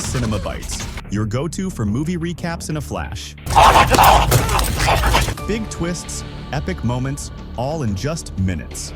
Cinema Bites, your go-to for movie recaps in a flash. Big twists, epic moments, all in just minutes.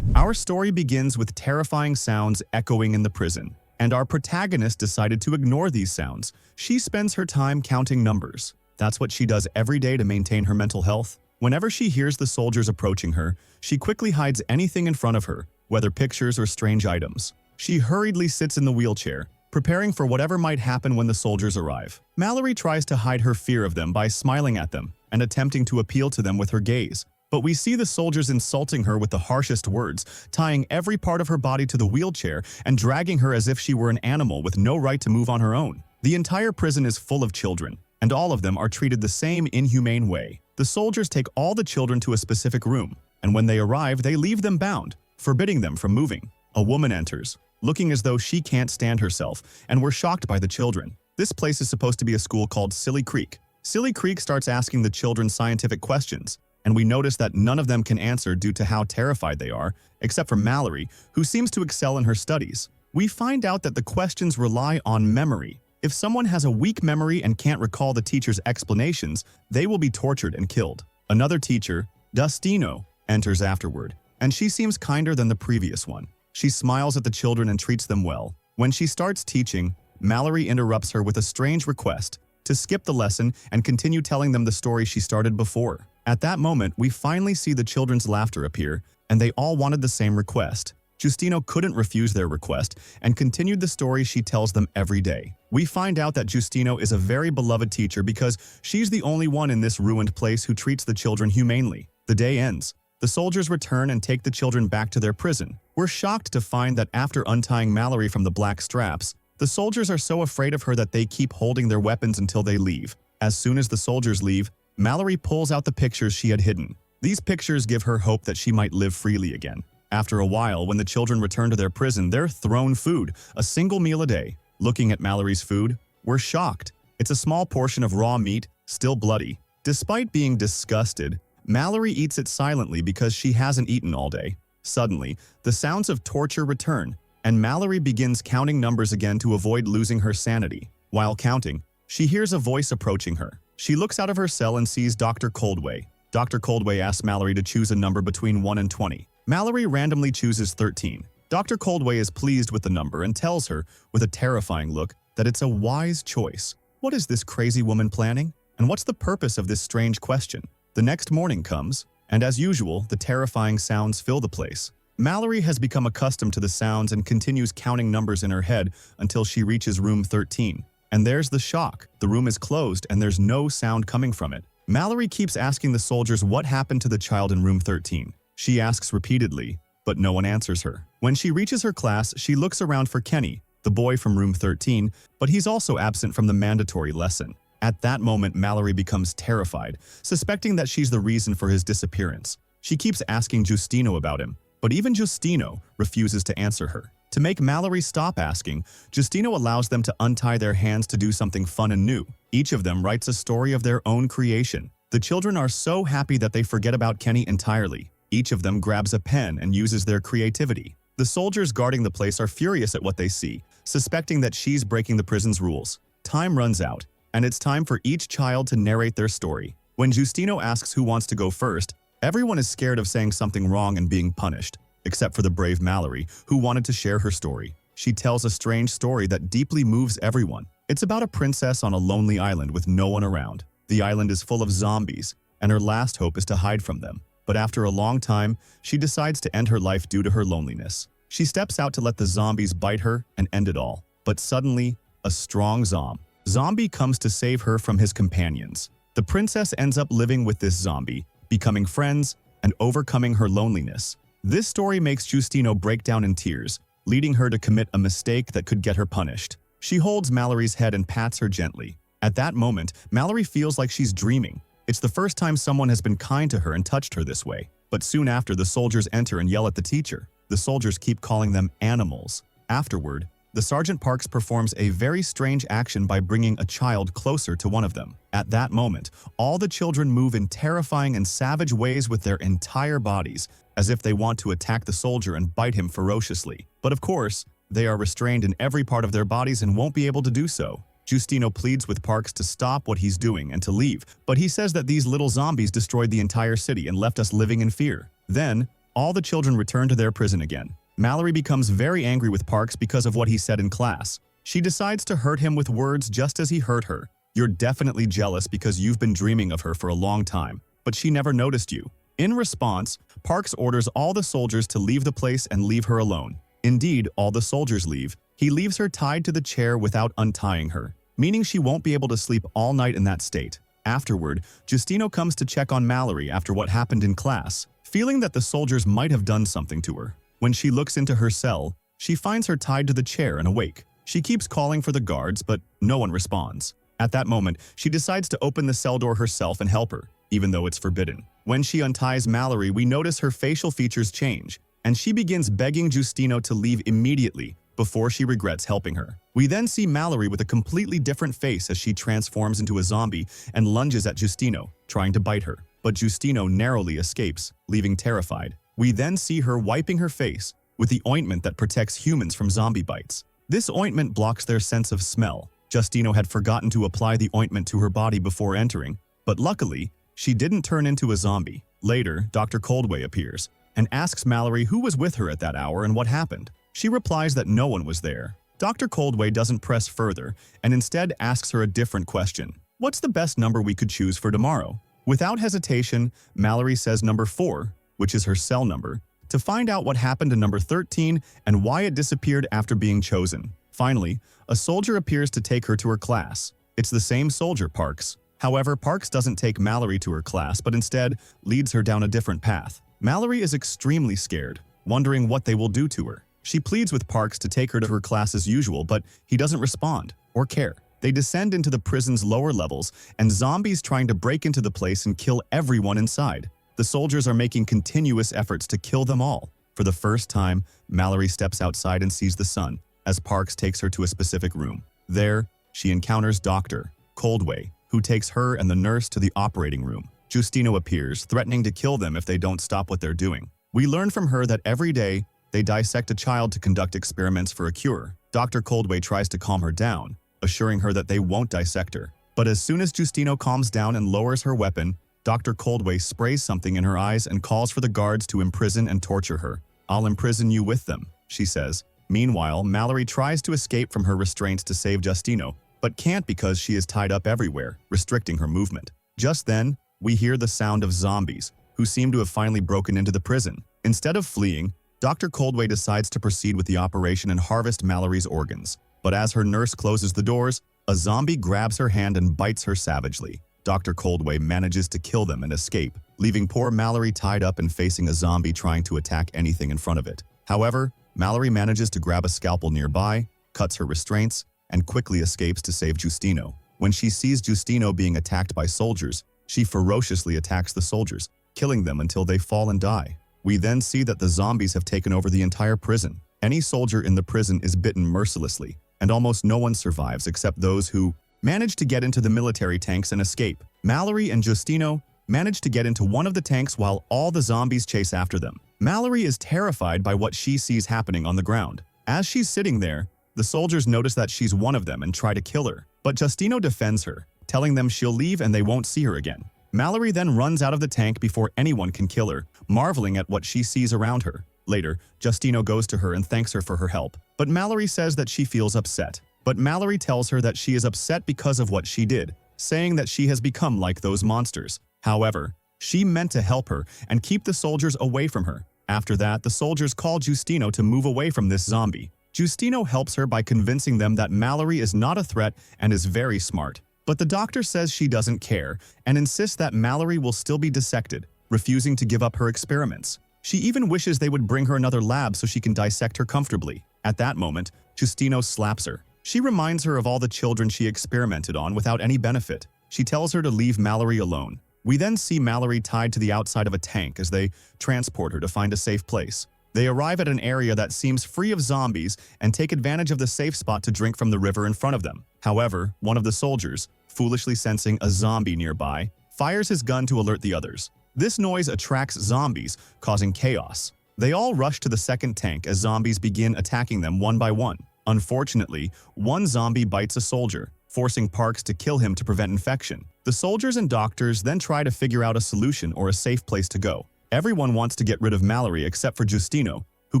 Our story begins with terrifying sounds echoing in the prison, and our protagonist decided to ignore these sounds. She spends her time counting numbers. That's what she does every day to maintain her mental health. Whenever she hears the soldiers approaching her, she quickly hides anything in front of her, whether pictures or strange items. She hurriedly sits in the wheelchair, preparing for whatever might happen when the soldiers arrive. Mallory tries to hide her fear of them by smiling at them and attempting to appeal to them with her gaze. But we see the soldiers insulting her with the harshest words, tying every part of her body to the wheelchair and dragging her as if she were an animal with no right to move on her own. The entire prison is full of children, and all of them are treated the same inhumane way. The soldiers take all the children to a specific room, and when they arrive, they leave them bound, forbidding them from moving. A woman enters, looking as though she can't stand herself, and we're shocked by the children. This place is supposed to be a school called Silly Creek. Silly Creek starts asking the children scientific questions, and we notice that none of them can answer due to how terrified they are, except for Mallory, who seems to excel in her studies. We find out that the questions rely on memory. If someone has a weak memory and can't recall the teacher's explanations, they will be tortured and killed. Another teacher, Dustino, enters afterward, and she seems kinder than the previous one. She smiles at the children and treats them well. When she starts teaching, Mallory interrupts her with a strange request to skip the lesson and continue telling them the story she started before. At that moment, we finally see the children's laughter appear, and they all wanted the same request. Justino couldn't refuse their request and continued the story she tells them every day. We find out that Justino is a very beloved teacher because she's the only one in this ruined place who treats the children humanely. The day ends. The soldiers return and take the children back to their prison. We're shocked to find that after untying Mallory from the black straps, the soldiers are so afraid of her that they keep holding their weapons until they leave. As soon as the soldiers leave, Mallory pulls out the pictures she had hidden. These pictures give her hope that she might live freely again. After a while, when the children return to their prison, they're thrown food, a single meal a day. Looking at Mallory's food, we're shocked. It's a small portion of raw meat, still bloody. Despite being disgusted, Mallory eats it silently because she hasn't eaten all day. Suddenly, the sounds of torture return, and Mallory begins counting numbers again to avoid losing her sanity. While counting, she hears a voice approaching her. She looks out of her cell and sees Dr. Coldway. Dr. Coldway asks Mallory to choose a number between 1 and 20. Mallory randomly chooses 13. Dr. Coldway is pleased with the number and tells her, with a terrifying look, that it's a wise choice. What is this crazy woman planning? And what's the purpose of this strange question? The next morning comes, and as usual, the terrifying sounds fill the place. Mallory has become accustomed to the sounds and continues counting numbers in her head until she reaches room 13. And there's the shock. The room is closed and there's no sound coming from it. Mallory keeps asking the soldiers what happened to the child in room 13. She asks repeatedly, but no one answers her. When she reaches her class, she looks around for Kenny, the boy from room 13, but he's also absent from the mandatory lesson. At that moment, Mallory becomes terrified, suspecting that she's the reason for his disappearance. She keeps asking Justino about him, but even Justino refuses to answer her. To make Mallory stop asking, Justino allows them to untie their hands to do something fun and new. Each of them writes a story of their own creation. The children are so happy that they forget about Kenny entirely. Each of them grabs a pen and uses their creativity. The soldiers guarding the place are furious at what they see, suspecting that she's breaking the prison's rules. Time runs out, and it's time for each child to narrate their story. When Justino asks who wants to go first, everyone is scared of saying something wrong and being punished, except for the brave Mallory, who wanted to share her story. She tells a strange story that deeply moves everyone. It's about a princess on a lonely island with no one around. The island is full of zombies, and her last hope is to hide from them. But after a long time, she decides to end her life due to her loneliness. She steps out to let the zombies bite her and end it all. But suddenly, a strong zombie comes to save her from his companions. The princess ends up living with this zombie, becoming friends and overcoming her loneliness. This story makes Justino break down in tears, leading her to commit a mistake that could get her punished. She holds Mallory's head and pats her gently. At that moment, Mallory feels like she's dreaming. It's the first time someone has been kind to her and touched her this way. But soon after, the soldiers enter and yell at the teacher. The soldiers keep calling them animals. Afterward, the Sergeant Parks performs a very strange action by bringing a child closer to one of them. At that moment, all the children move in terrifying and savage ways with their entire bodies, as if they want to attack the soldier and bite him ferociously. But of course, They are restrained in every part of their bodies and won't be able to do so. Justino pleads with Parks to stop what he's doing and to leave, but he says that these little zombies destroyed the entire city and left us living in fear. Then, all the children return to their prison again. Mallory becomes very angry with Parks because of what he said in class. She decides to hurt him with words just as he hurt her. You're definitely jealous because you've been dreaming of her for a long time, but she never noticed you. In response, Parks orders all the soldiers to leave the place and leave her alone. Indeed, all the soldiers leave. He leaves her tied to the chair without untying her, meaning she won't be able to sleep all night in that state. Afterward, Justino comes to check on Mallory after what happened in class, feeling that the soldiers might have done something to her. When she looks into her cell, she finds her tied to the chair and awake. She keeps calling for the guards, but no one responds. At that moment, she decides to open the cell door herself and help her, even though it's forbidden. When she unties Mallory, we notice her facial features change, and she begins begging Justino to leave immediately before she regrets helping her. We then see Mallory with a completely different face as she transforms into a zombie and lunges at Justino, trying to bite her. But Justino narrowly escapes, leaving terrified. We then see her wiping her face with the ointment that protects humans from zombie bites. This ointment blocks their sense of smell. Justino had forgotten to apply the ointment to her body before entering, but luckily, she didn't turn into a zombie. Later, Dr. Coldway appears and asks Mallory who was with her at that hour and what happened. She replies that no one was there. Dr. Coldway doesn't press further and instead asks her a different question. What's the best number we could choose for tomorrow? Without hesitation, Mallory says number 4, which is her cell number, to find out what happened to number 13 and why it disappeared after being chosen. Finally, a soldier appears to take her to her class. It's the same soldier, Parks. However, Parks doesn't take Mallory to her class, but instead leads her down a different path. Mallory is extremely scared, wondering what they will do to her. She pleads with Parks to take her to her class as usual, but he doesn't respond or care. They descend into the prison's lower levels, and zombies trying to break into the place and kill everyone inside. The soldiers are making continuous efforts to kill them all. For the first time, Mallory steps outside and sees the sun, as Parks takes her to a specific room. There, she encounters Dr. Coldway, who takes her and the nurse to the operating room. Justino appears, threatening to kill them if they don't stop what they're doing. We learn from her that every day, they dissect a child to conduct experiments for a cure. Dr. Coldway tries to calm her down, assuring her that they won't dissect her. But as soon as Justino calms down and lowers her weapon, Dr. Coldway sprays something in her eyes and calls for the guards to imprison and torture her. "I'll imprison you with them," she says. Meanwhile, Mallory tries to escape from her restraints to save Justino, but can't because she is tied up everywhere, restricting her movement. Just then, we hear the sound of zombies, who seem to have finally broken into the prison. Instead of fleeing, Dr. Coldway decides to proceed with the operation and harvest Mallory's organs. But as her nurse closes the doors, a zombie grabs her hand and bites her savagely. Dr. Coldway manages to kill them and escape, leaving poor Mallory tied up and facing a zombie trying to attack anything in front of it. However, Mallory manages to grab a scalpel nearby, cuts her restraints, and quickly escapes to save Justino. When she sees Justino being attacked by soldiers, she ferociously attacks the soldiers, killing them until they fall and die. We then see that the zombies have taken over the entire prison. Any soldier in the prison is bitten mercilessly, and almost no one survives except those who manage to get into the military tanks and escape. Mallory and Justino manage to get into one of the tanks while all the zombies chase after them. Mallory is terrified by what she sees happening on the ground. As she's sitting there, the soldiers notice that she's one of them and try to kill her, but Justino defends her, telling them she'll leave and they won't see her again. Mallory then runs out of the tank before anyone can kill her, marveling at what she sees around her. Later, Justino goes to her and thanks her for her help, but Mallory says that she feels upset. But Mallory tells her that she is upset because of what she did, saying that she has become like those monsters. However, she meant to help her and keep the soldiers away from her. After that, the soldiers call Justino to move away from this zombie. Justino helps her by convincing them that Mallory is not a threat and is very smart. But the doctor says she doesn't care and insists that Mallory will still be dissected, refusing to give up her experiments. She even wishes they would bring her another lab so she can dissect her comfortably. At that moment, Justino slaps her. She reminds her of all the children she experimented on without any benefit. She tells her to leave Mallory alone. We then see Mallory tied to the outside of a tank as they transport her to find a safe place. They arrive at an area that seems free of zombies and take advantage of the safe spot to drink from the river in front of them. However, one of the soldiers, foolishly sensing a zombie nearby, fires his gun to alert the others. This noise attracts zombies, causing chaos. They all rush to the second tank as zombies begin attacking them one by one. Unfortunately, one zombie bites a soldier, forcing Parks to kill him to prevent infection. The soldiers and doctors then try to figure out a solution or a safe place to go. Everyone wants to get rid of Mallory except for Justino, who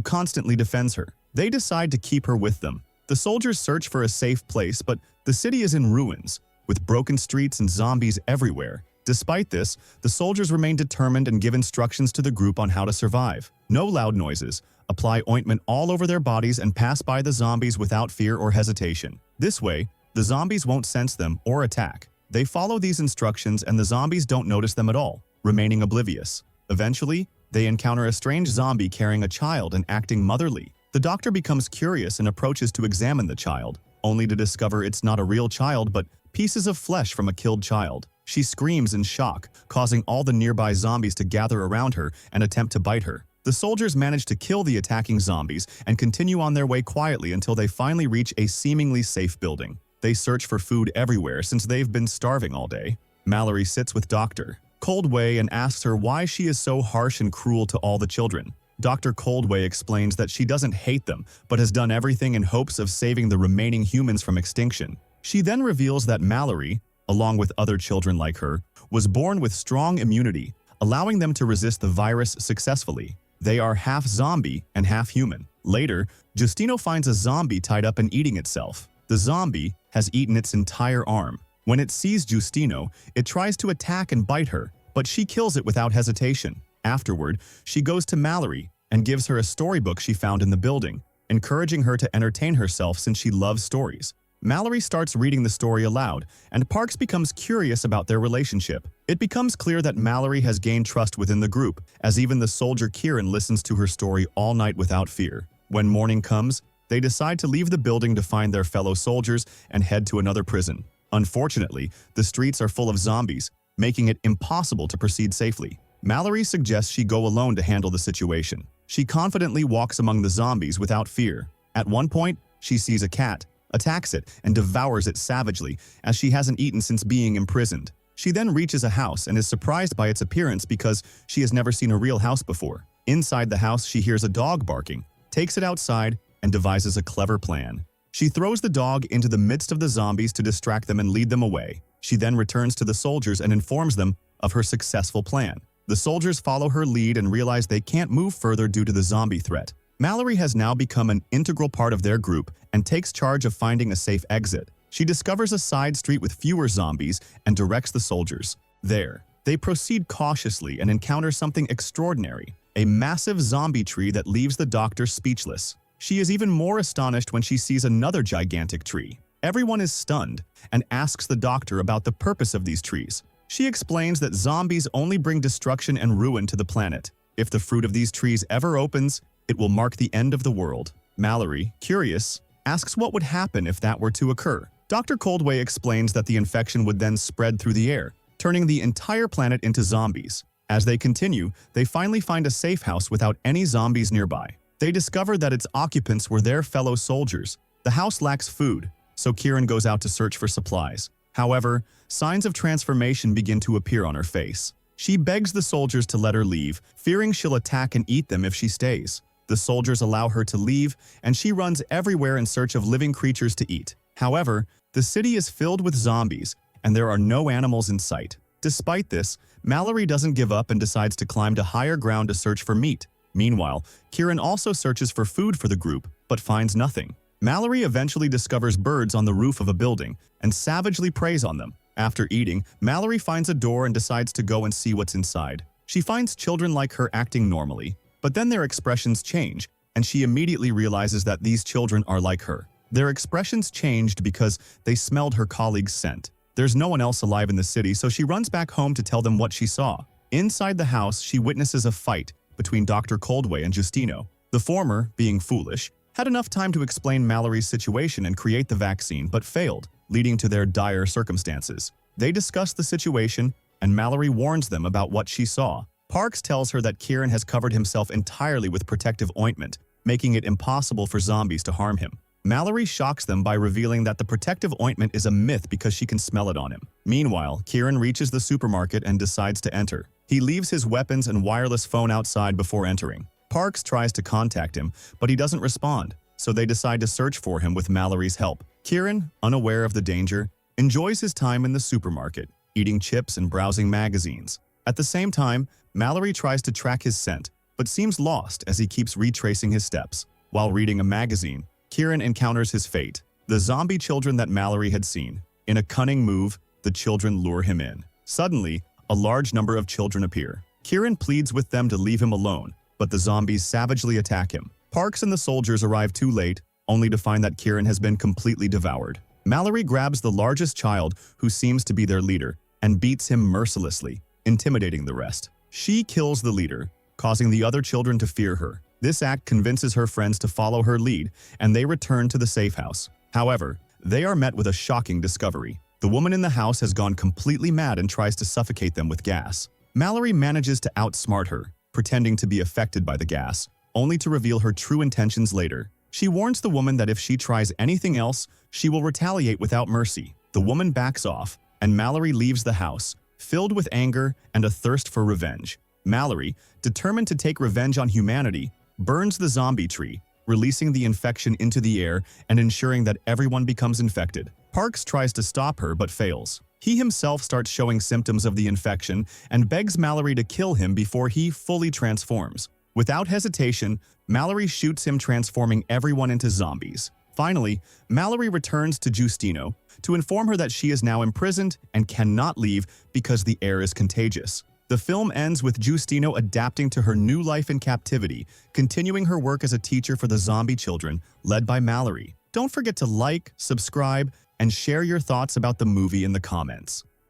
constantly defends her. They decide to keep her with them. The soldiers search for a safe place, but the city is in ruins, with broken streets and zombies everywhere. Despite this, the soldiers remain determined and give instructions to the group on how to survive. No loud noises, apply ointment all over their bodies and pass by the zombies without fear or hesitation. This way, the zombies won't sense them or attack. They follow these instructions and the zombies don't notice them at all, remaining oblivious. Eventually, they encounter a strange zombie carrying a child and acting motherly. The doctor becomes curious and approaches to examine the child, only to discover it's not a real child but pieces of flesh from a killed child. She screams in shock, causing all the nearby zombies to gather around her and attempt to bite her. The soldiers manage to kill the attacking zombies and continue on their way quietly until they finally reach a seemingly safe building. They search for food everywhere since they've been starving all day. Mallory sits with Dr. Coldway and asks her why she is so harsh and cruel to all the children. Dr. Coldway explains that she doesn't hate them, but has done everything in hopes of saving the remaining humans from extinction. She then reveals that Mallory, along with other children like her, was born with strong immunity, allowing them to resist the virus successfully. They are half zombie and half human. Later, Justino finds a zombie tied up and eating itself. The zombie has eaten its entire arm. When it sees Justino, it tries to attack and bite her, but she kills it without hesitation. Afterward, she goes to Mallory and gives her a storybook she found in the building, encouraging her to entertain herself since she loves stories. Mallory starts reading the story aloud, and Parks becomes curious about their relationship. It becomes clear that Mallory has gained trust within the group, as even the soldier Kieran listens to her story all night without fear. When morning comes, they decide to leave the building to find their fellow soldiers and head to another prison. Unfortunately, the streets are full of zombies, making it impossible to proceed safely. Mallory suggests she go alone to handle the situation. She confidently walks among the zombies without fear. At one point, she sees a cat, attacks it, and devours it savagely, as she hasn't eaten since being imprisoned. She then reaches a house and is surprised by its appearance because she has never seen a real house before. Inside the house, she hears a dog barking, takes it outside, and devises a clever plan. She throws the dog into the midst of the zombies to distract them and lead them away. She then returns to the soldiers and informs them of her successful plan. The soldiers follow her lead and realize they can't move further due to the zombie threat. Mallory has now become an integral part of their group and takes charge of finding a safe exit. She discovers a side street with fewer zombies and directs the soldiers. There, they proceed cautiously and encounter something extraordinary, a massive zombie tree that leaves the doctor speechless. She is even more astonished when she sees another gigantic tree. Everyone is stunned and asks the doctor about the purpose of these trees. She explains that zombies only bring destruction and ruin to the planet. If the fruit of these trees ever opens, it will mark the end of the world. Mallory, curious, asks what would happen if that were to occur. Dr. Coldway explains that the infection would then spread through the air, turning the entire planet into zombies. As they continue, they finally find a safe house without any zombies nearby. They discover that its occupants were their fellow soldiers. The house lacks food, so Kieran goes out to search for supplies. However, signs of transformation begin to appear on her face. She begs the soldiers to let her leave, fearing she'll attack and eat them if she stays. The soldiers allow her to leave, and she runs everywhere in search of living creatures to eat. However, the city is filled with zombies, and there are no animals in sight. Despite this, Mallory doesn't give up and decides to climb to higher ground to search for meat. Meanwhile, Kieran also searches for food for the group, but finds nothing. Mallory eventually discovers birds on the roof of a building and savagely preys on them. After eating, Mallory finds a door and decides to go and see what's inside. She finds children like her acting normally, but then their expressions change, and she immediately realizes that these children are like her. Their expressions changed because they smelled her colleague's scent. There's no one else alive in the city, so she runs back home to tell them what she saw. Inside the house, she witnesses a fight between Dr. Coldway and Justino. The former, being foolish, had enough time to explain Mallory's situation and create the vaccine, but failed, leading to their dire circumstances. They discuss the situation, and Mallory warns them about what she saw. Parks tells her that Kieran has covered himself entirely with protective ointment, making it impossible for zombies to harm him. Mallory shocks them by revealing that the protective ointment is a myth because she can smell it on him. Meanwhile, Kieran reaches the supermarket and decides to enter. He leaves his weapons and wireless phone outside before entering. Parks tries to contact him, but he doesn't respond, so they decide to search for him with Mallory's help. Kieran, unaware of the danger, enjoys his time in the supermarket, eating chips and browsing magazines. At the same time, Mallory tries to track his scent, but seems lost as he keeps retracing his steps. While reading a magazine, Kieran encounters his fate, the zombie children that Mallory had seen. In a cunning move, the children lure him in. Suddenly, a large number of children appear. Kieran pleads with them to leave him alone, but the zombies savagely attack him. Parks and the soldiers arrive too late, only to find that Kieran has been completely devoured. Mallory grabs the largest child, who seems to be their leader, and beats him mercilessly, intimidating the rest. She kills the leader, causing the other children to fear her. This act convinces her friends to follow her lead, and they return to the safe house. However, they are met with a shocking discovery. The woman in the house has gone completely mad and tries to suffocate them with gas. Mallory manages to outsmart her, pretending to be affected by the gas, only to reveal her true intentions later. She warns the woman that if she tries anything else, she will retaliate without mercy. The woman backs off, and Mallory leaves the house, filled with anger and a thirst for revenge. Mallory, determined to take revenge on humanity, burns the zombie tree, releasing the infection into the air and ensuring that everyone becomes infected. Parks tries to stop her but fails. He himself starts showing symptoms of the infection and begs Mallory to kill him before he fully transforms. Without hesitation, Mallory shoots him, transforming everyone into zombies. Finally, Mallory returns to Justino to inform her that she is now imprisoned and cannot leave because the air is contagious. The film ends with Justino adapting to her new life in captivity, continuing her work as a teacher for the zombie children, led by Mallory. Don't forget to like, subscribe, and share your thoughts about the movie in the comments.